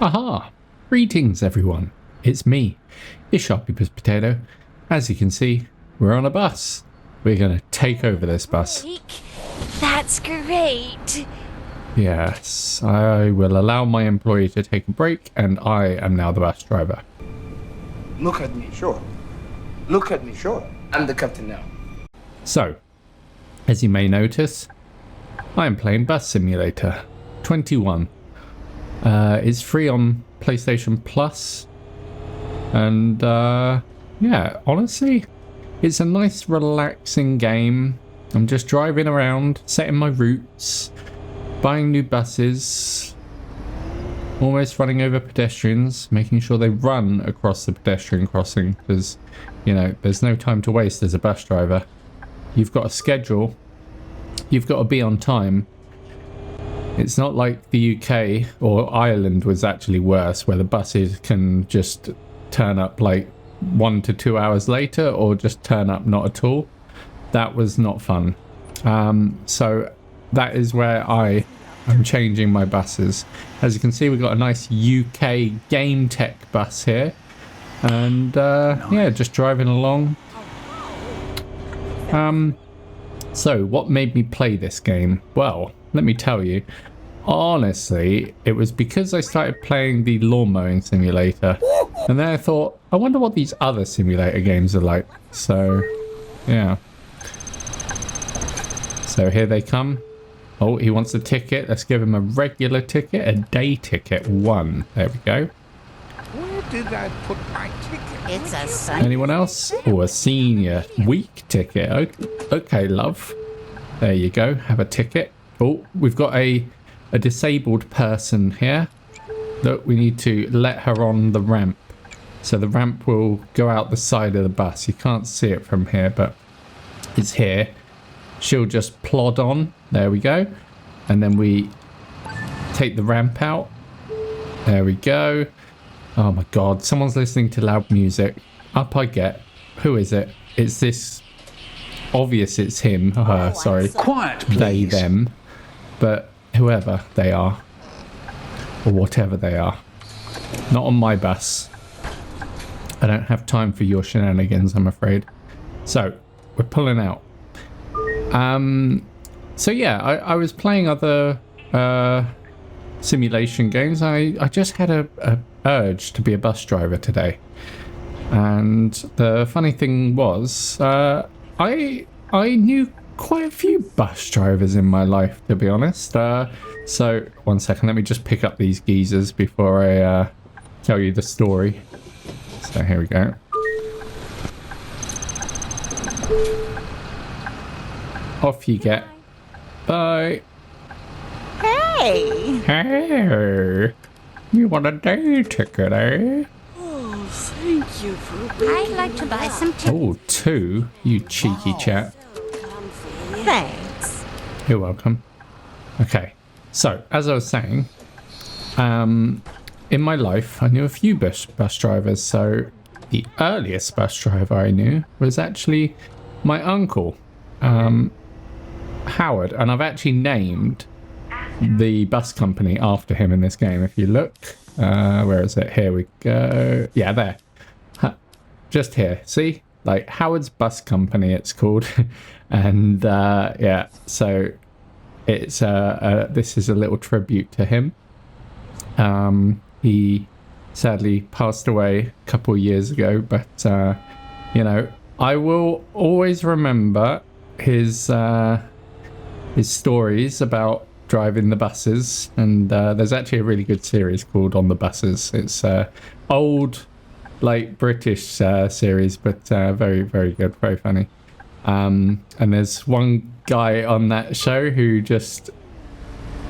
Aha! Greetings everyone, it's me, your Sharpypus potato. As you can see, we're on a bus. We're gonna take over this bus. That's great. Yes, I will allow my employee to take a break and I am now the bus driver. Look at me, sure. Look at me, sure. I'm the captain now. So, as you may notice, I am playing Bus Simulator 21. It's free on PlayStation Plus, and yeah, honestly, it's a nice relaxing game. I'm just driving around, setting my routes, buying new buses, almost running over pedestrians, making sure they run across the pedestrian crossing, because, you know, there's no time to waste as a bus driver. You've got a schedule, you've got to be on time. It's not like the UK or Ireland was actually worse, where the buses can just turn up like 1 to 2 hours later or just turn up not at all. That was not fun. So that is where I am changing my buses. As you can see, we've got a nice UK Gamertags bus here. And yeah, just driving along. So what made me play this game? Well, let me tell you, honestly, it was because I started playing the lawn mowing simulator, and then I thought, I wonder what these other simulator games are like. So yeah, so here they come. Oh, he wants a ticket. Let's give him a regular ticket, a day ticket 1. There we go. Where did I put my ticket? It's a Sunday. Anyone else? Oh, a senior week ticket. Okay, love. There you go. Have a ticket. Oh, we've got a disabled person here. Look, we need to let her on the ramp. So the ramp will go out the side of the bus. You can't see it from here, but it's here. She'll just plod on. There we go. And then we take the ramp out. There we go. Oh my god, someone's listening to loud music. Up I get. Who is it? It's this. Obvious it's him. Her, sorry. Quiet, please. They, them. But whoever they are. Or whatever they are. Not on my bus. I don't have time for your shenanigans, I'm afraid. So, we're pulling out. So yeah, I was playing other simulation games. I just had a urge to be a bus driver today. And the funny thing was, I knew quite a few bus drivers in my life, to be honest. So, one second, let me just pick up these geezers before I tell you the story. So, here we go. Off you get. Bye. Hey. Hey, you want a day ticket, eh? Oh, thank you for I'd like to buy some tickets. Oh, 2? You cheeky chap. Thanks. You're welcome. Okay, so as I was saying, in my life I knew a few bus drivers. So the earliest bus driver I knew was actually my uncle, Howard, and I've actually named the bus company after him in this game. If you look, where is it? Here we go. Yeah, there. Just here. See? Like Howard's Bus Company, it's called. And yeah, so it's this is a little tribute to him. He sadly passed away a couple of years ago, but you know, I will always remember his stories about driving the buses. And there's actually a really good series called On the Buses. It's old, like British series, but very, very good, very funny. And there's one guy on that show who just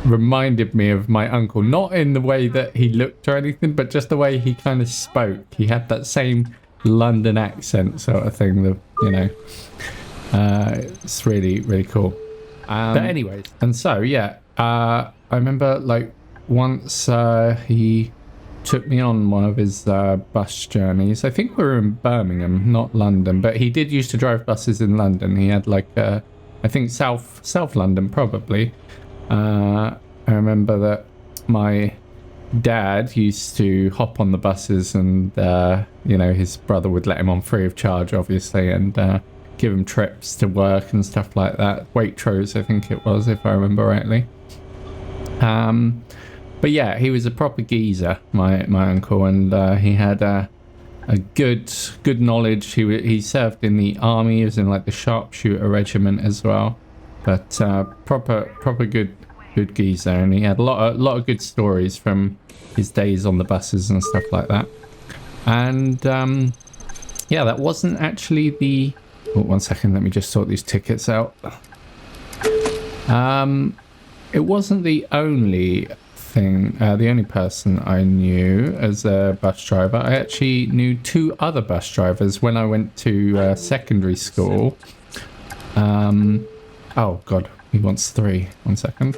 reminded me of my uncle, not in the way that he looked or anything, but just the way he kind of spoke. He had that same London accent sort of thing, that, you know, it's really, really cool. But anyways, and so yeah, I remember like once he took me on one of his bus journeys. I think we were in Birmingham, not London, but he did used to drive buses in London. He had like I think South London probably. I remember that my dad used to hop on the buses and, you know, his brother would let him on free of charge, obviously, and give him trips to work and stuff like that. Waitrose, I think it was, if I remember rightly. But yeah, he was a proper geezer, my uncle, and he had a good knowledge. He served in the army. He was in like the sharpshooter regiment as well. But proper good geezer, and he had a lot of good stories from his days on the buses and stuff like that. And yeah, that wasn't actually the... Oh, 1 second, let me just sort these tickets out. It wasn't the only thing, the only person I knew as a bus driver. I actually knew 2 other bus drivers when I went to secondary school. Oh god, he wants 3. 1 second.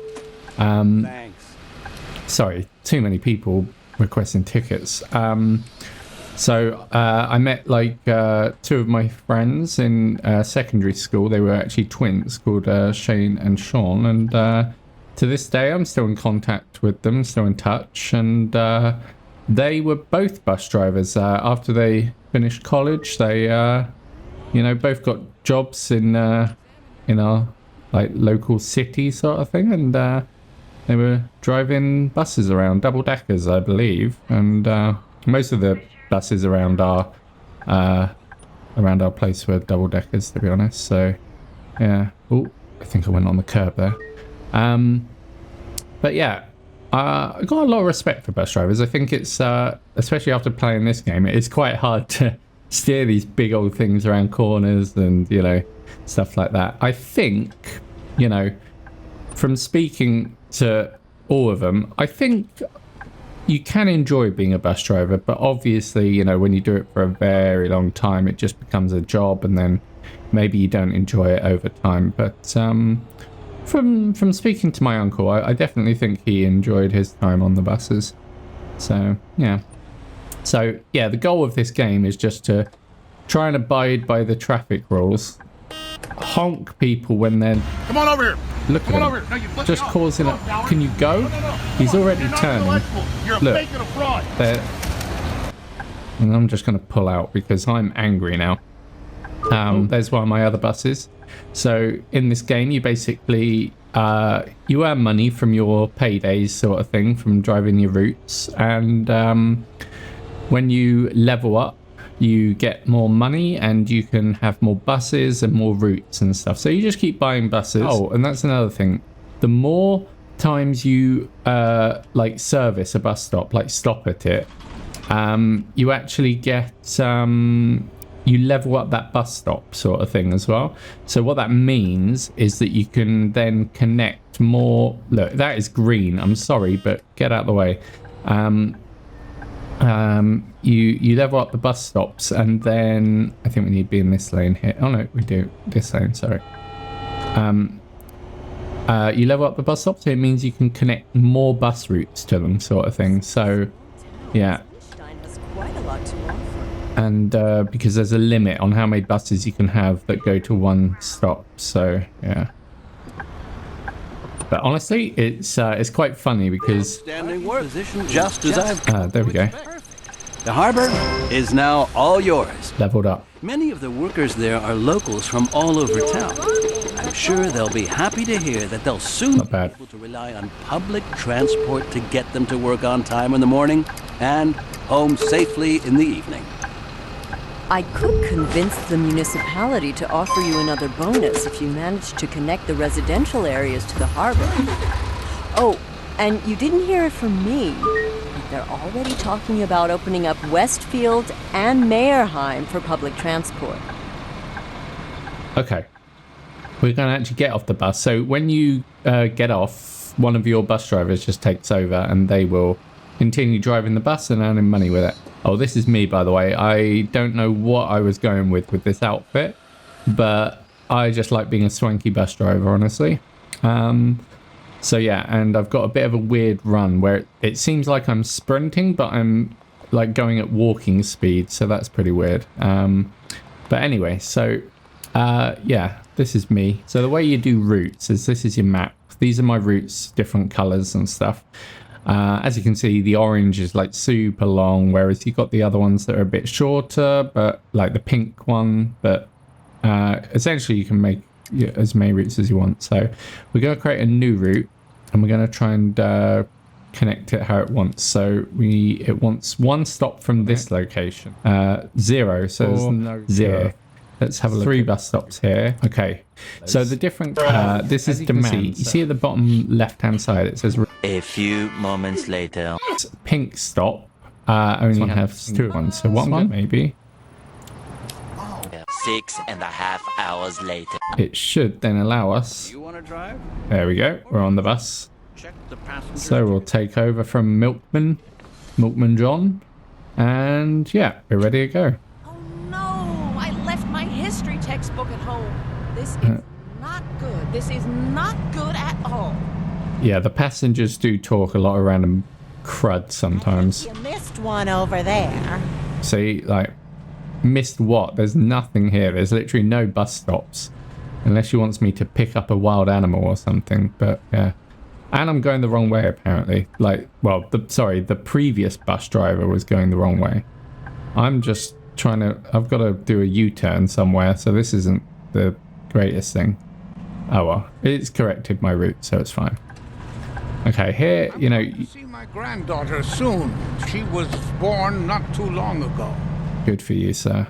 Thanks. Sorry, too many people requesting tickets. So I met like 2 of my friends in secondary school. They were actually twins called Shane and Sean, and to this day I'm still in contact with them, still in touch, and they were both bus drivers. After they finished college, they you know, both got jobs in our like local city sort of thing, and they were driving buses around, double deckers I believe, and most of the buses around our place were double deckers, to be honest. So yeah. Oh, I think I went on the curb there. But yeah, I got a lot of respect for bus drivers. I think it's especially after playing this game, it's quite hard to steer these big old things around corners and, you know, stuff like that. I think, you know, from speaking to all of them, I think you can enjoy being a bus driver, but obviously, you know, when you do it for a very long time, it just becomes a job, and then maybe you don't enjoy it over time. But from speaking to my uncle, I definitely think he enjoyed his time on the buses. So yeah. So yeah, the goal of this game is just to try and abide by the traffic rules. Honk people when they're... Come on over here. Look at him. No, just causing it. Can you go? No. He's already turning. You're Look, making a fraud. There. And I'm just going to pull out because I'm angry now. There's one of my other buses. So in this game, you basically you earn money from your paydays, sort of thing, from driving your routes, and when you level up, you get more money and you can have more buses and more routes and stuff. So you just keep buying buses. Oh, and that's another thing. The more times you like service a bus stop, like stop at it, you actually get you level up that bus stop sort of thing as well. So what that means is that you can then connect more. Look, that is green. I'm sorry, but get out of the way. You level up the bus stops, and then I think we need to be in this lane here. Oh no, we do this lane, sorry. You level up the bus stops, so it means you can connect more bus routes to them, sort of thing. So yeah, and because there's a limit on how many buses you can have that go to one stop. So yeah, but honestly, it's quite funny because Standing work position just as I've there we go. The harbor is now all yours. Leveled up. Many of the workers there are locals from all over town. I'm sure they'll be happy to hear that they'll soon Not bad. be able to rely on public transport to get them to work on time in the morning and home safely in the evening. I could convince the municipality to offer you another bonus if you manage to connect the residential areas to the harbor. Oh, and you didn't hear it from me. They're already talking about opening up Westfield and Mayerheim for public transport. Okay. We're going to actually get off the bus. So when you get off, one of your bus drivers just takes over and they will continue driving the bus and earning money with it. Oh, this is me, by the way. I don't know what I was going with this outfit, but I just like being a swanky bus driver, honestly. So yeah, and I've got a bit of a weird run where it seems like I'm sprinting, but I'm like going at walking speed, so that's pretty weird. But anyway, so yeah, this is me. So the way you do routes is this is your map. These are my routes, different colors and stuff. As you can see, the orange is like super long, whereas you've got the other ones that are a bit shorter, but like the pink one. But essentially you can make as many routes as you want. So we're going to create a new route, and we're going to try and connect it how it wants. So it wants one stop from this location, 0. So there's no 0. Let's have a look. 3 bus stops here. Okay. So the different this is demand. You see at the bottom left hand side it says a few moments later. Pink stop only has 2 ones. So one maybe. 6.5 hours later. It should then allow us. You want to drive? There we go. We're on the bus. Check the passenger. So we'll take over from Milkman John, and yeah, we're ready to go. Oh no! I left my history textbook at home. This is not good. This is not good at all. Yeah, the passengers do talk a lot of random crud sometimes. You missed one over there. See, like, missed what? There's nothing here. There's literally no bus stops. Unless she wants me to pick up a wild animal or something, but yeah. And I'm going the wrong way, apparently. Like, well, the previous bus driver was going the wrong way. I'm just trying to... I've got to do a U-turn somewhere, so this isn't the greatest thing. Oh, well. It's corrected my route, so it's fine. Okay, here, you know... See my granddaughter soon. She was born not too long ago. Good for you, sir.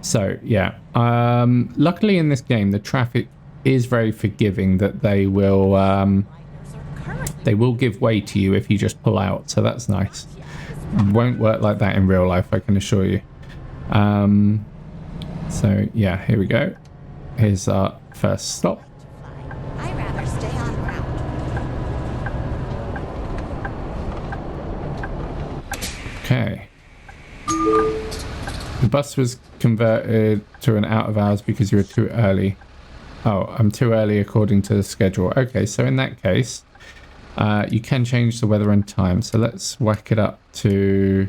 So, yeah. Luckily in this game, the traffic is very forgiving, that they will give way to you if you just pull out, so that's nice. Won't work like that in real life, I can assure you. So yeah, here we go. Here's our first stop. I'd rather stay on route. Okay. The bus was converted to an out of hours because you were too early. Oh, I'm too early according to the schedule. Okay, so in that case, you can change the weather and time. So let's whack it up to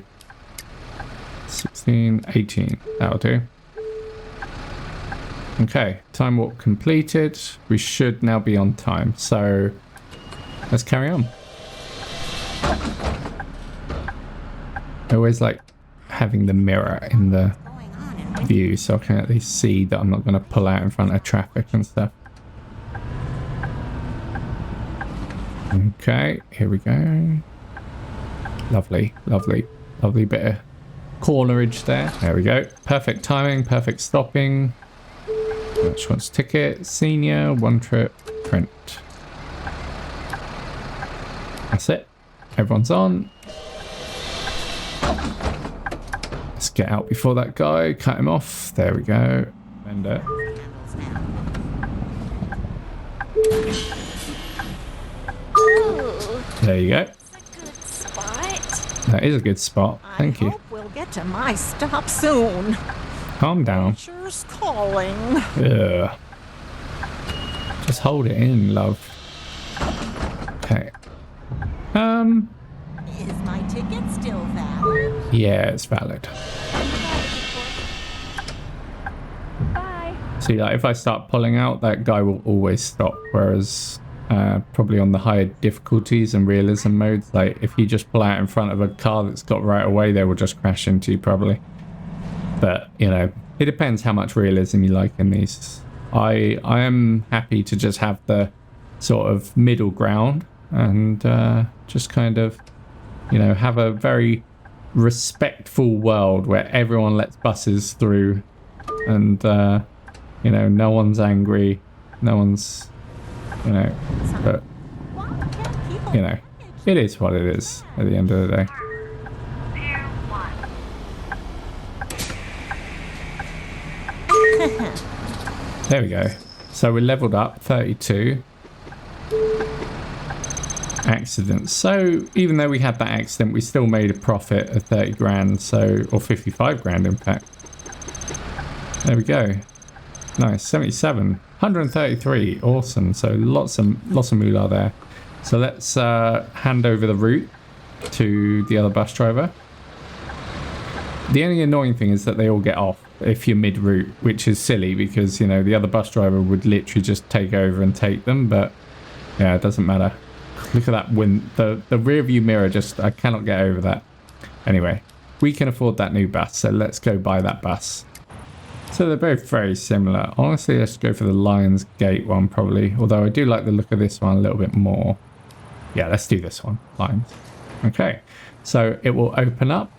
16, 18. That'll do. Okay, time warp completed. We should now be on time. So let's carry on. I always like having the mirror in the view so I can at least see that I'm not going to pull out in front of traffic and stuff. Okay, here we go. Lovely, lovely, lovely bit of cornerage there. There we go. Perfect timing, perfect stopping. Which one's ticket? Senior, 1 trip, print. That's it. Everyone's on. Let's get out before that guy. Cut him off. There we go. And there you go. That is a good spot. Thank you. I hope we'll get to my stop soon. Calm down. Nature's calling. Ugh. Just hold it in, love. Okay. Is my ticket still valid? Yeah, it's valid. Bye. See, like, if I start pulling out, that guy will always stop. Whereas, probably on the higher difficulties and realism modes, like, if you just pull out in front of a car that's got right away, they will just crash into you, probably. But, you know, it depends how much realism you like in these. I am happy to just have the sort of middle ground and just kind of, you know, have a very respectful world where everyone lets buses through and, you know, no one's angry, no one's, you know, but, you know, it is what it is at the end of the day. There we go. So we're leveled up, 32. Accidents. So even though we had that accident, we still made a profit of 30 grand, so, or 55 grand in fact. There we go. Nice, 77. 133, awesome. So lots of moolah there. So let's hand over the route to the other bus driver. The only annoying thing is that they all get off if you're mid-route, which is silly because, you know, the other bus driver would literally just take over and take them, but yeah, it doesn't matter. Look at that wind. The rear view mirror, just, I cannot get over that. Anyway, we can afford that new bus, so let's go buy that bus. So they're both very similar. Honestly, let's go for the Lions Gate one probably. Although I do like the look of this one a little bit more. Yeah, let's do this one. Lions. Okay. So it will open up.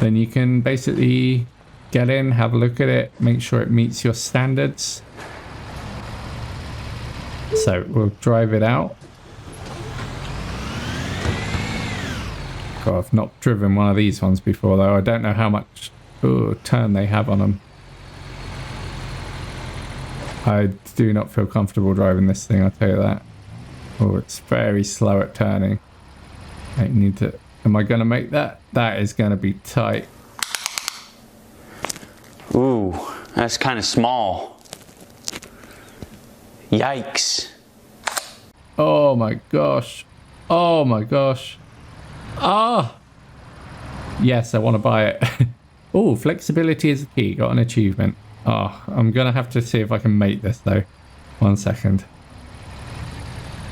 Then you can basically get in, have a look at it, make sure it meets your standards. So we'll drive it out. God, I've not driven one of these ones before though. I don't know how much turn they have on them. I do not feel comfortable driving this thing, I'll tell you that. Oh, it's very slow at turning. I need to... Am I going to make that? That is going to be tight. Ooh, that's kind of small. Yikes. Oh my gosh. Oh my gosh. Ah! Yes, I want to buy it. Oh, flexibility is the key. Got an achievement. Oh, I'm going to have to see if I can make this though. 1 second.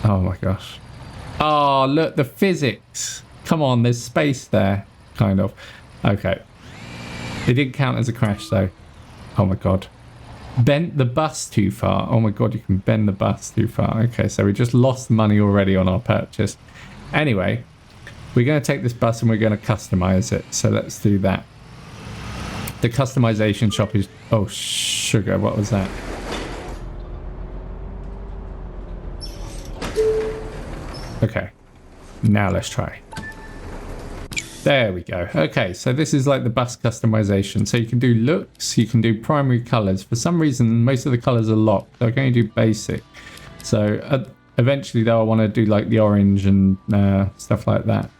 Oh my gosh. Oh, look, the physics. Come on, there's space there. Kind of. Okay. It didn't count as a crash though. Oh my god. Bent the bus too far. Oh my god, you can bend the bus too far. Okay, so we just lost money already on our purchase. Anyway, we're going to take this bus and we're going to customize it. So let's do that. The customization shop is... Oh, sugar. What was that? Okay. Now let's try. There we go. Okay, so this is like the bus customization. So you can do looks, you can do primary colors. For some reason, most of the colors are locked. So I'm going to do basic. So eventually, though, I want to do like the orange and stuff like that.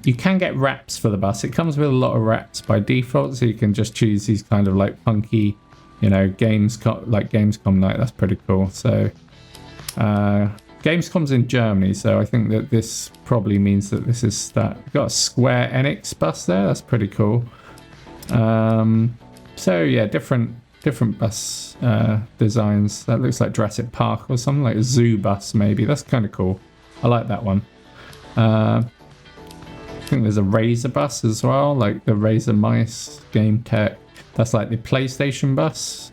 You can get wraps for the bus. It comes with a lot of wraps by default, so you can just choose these kind of like funky, you know, Gamescom night. That's pretty cool. So Gamescom's in Germany, so I think that this probably means that this is that. We've got a Square Enix bus there. That's pretty cool. So yeah, different bus designs. That looks like Jurassic Park or something, like a zoo bus maybe. That's kind of cool. I like that one. I think there's a Razer bus as well, like the Razer Mice Gamertags. That's like the PlayStation bus.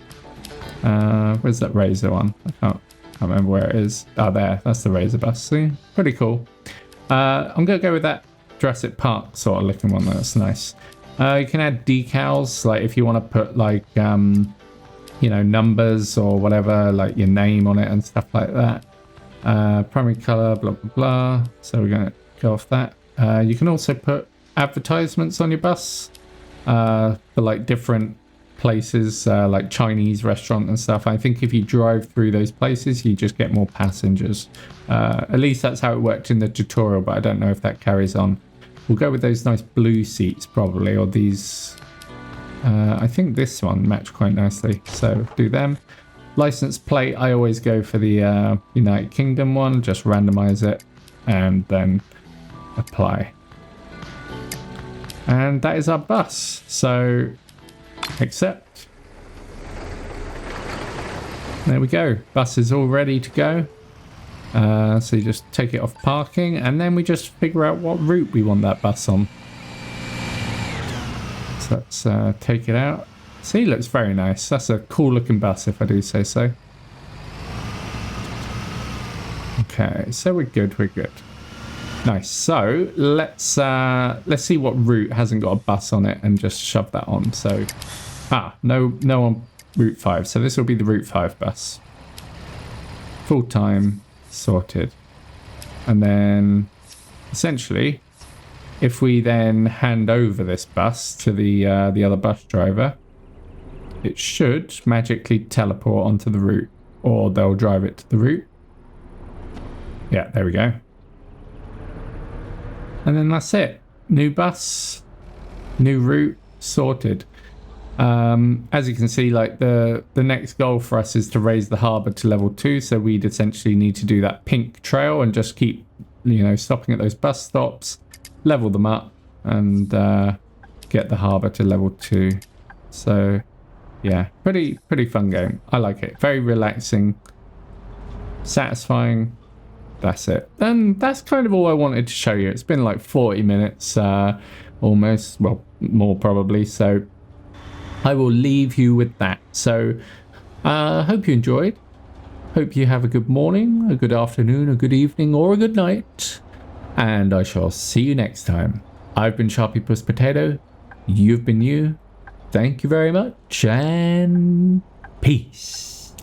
Where's that Razer one? I can't remember where it is. Oh, there. That's the Razer bus. See? Pretty cool. I'm going to go with that Jurassic Park sort of looking one. That's nice. You can add decals, like if you want to put like, you know, numbers or whatever, like your name on it and stuff like that. Primary color, blah, blah, blah. So we're going to go off that. You can also put advertisements on your bus for like different places, like Chinese restaurant and stuff. I think if you drive through those places, you just get more passengers. At least that's how it worked in the tutorial, but I don't know if that carries on. We'll go with those nice blue seats probably, or these. I think this one matched quite nicely, so do them. License plate, I always go for the United Kingdom one, just randomize it and then apply. And that is our bus, so accept. There we go, bus is all ready to go. So you just take it off parking and then we just figure out what route we want that bus on. So let's take it out. See, looks very nice. That's a cool looking bus if I do say so. Okay, so we're good, we're good. Nice. So let's see what route hasn't got a bus on it and just shove that on. So no on route 5. So this will be the route 5 bus. Full time, sorted. And then essentially, if we then hand over this bus to the other bus driver, it should magically teleport onto the route, or they'll drive it to the route. Yeah, there we go. And then that's it. New bus, new route, sorted. As you can see, like the next goal for us is to raise the harbour to level 2. So we'd essentially need to do that pink trail and just keep, you know, stopping at those bus stops, level them up, and get the harbour to level 2. So yeah, pretty fun game. I like it. Very relaxing, satisfying. that's it. And that's kind of all I wanted to show you. It's been like 40 minutes almost, well, more probably. So I will leave you with that. So hope you enjoyed. Hope you have a good morning, a good afternoon, a good evening, or a good night. And I shall see you next time. I've been Sharpypus Potato. You've been you. Thank you very much, and peace.